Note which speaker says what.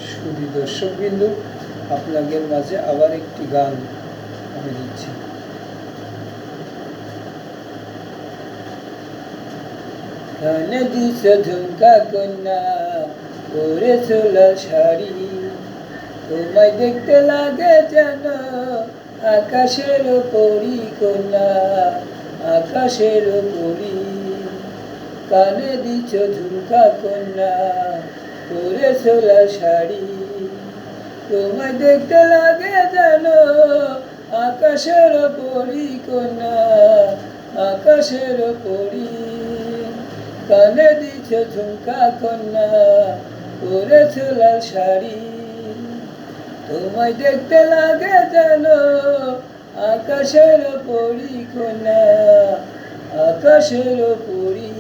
Speaker 1: শুধু দর্শকবিন্দু, আপনাদের মাঝে আবার একটি গান আমি দিচ্ছি। কানে দিছ ঝুমকা কন্যা, পরেছ লাল শাড়ি, তোমায় দেখতে লাগে যেন আকাশের পরী কন্যা, আকাশের পরী। কানে দিছ ঝুমকা কন্যা, পরেছ লাল শাড়ি, তোমায় দেখতে লাগে যেন আকাশের পরী কন্যা, আকাশের পরী। কানে দিছ ঝুমকা কন্যা, পরেছ লাল শাড়ি, তোমায় দেখতে লাগে যেন আকাশের পরী কন্যা, আকাশের পরী।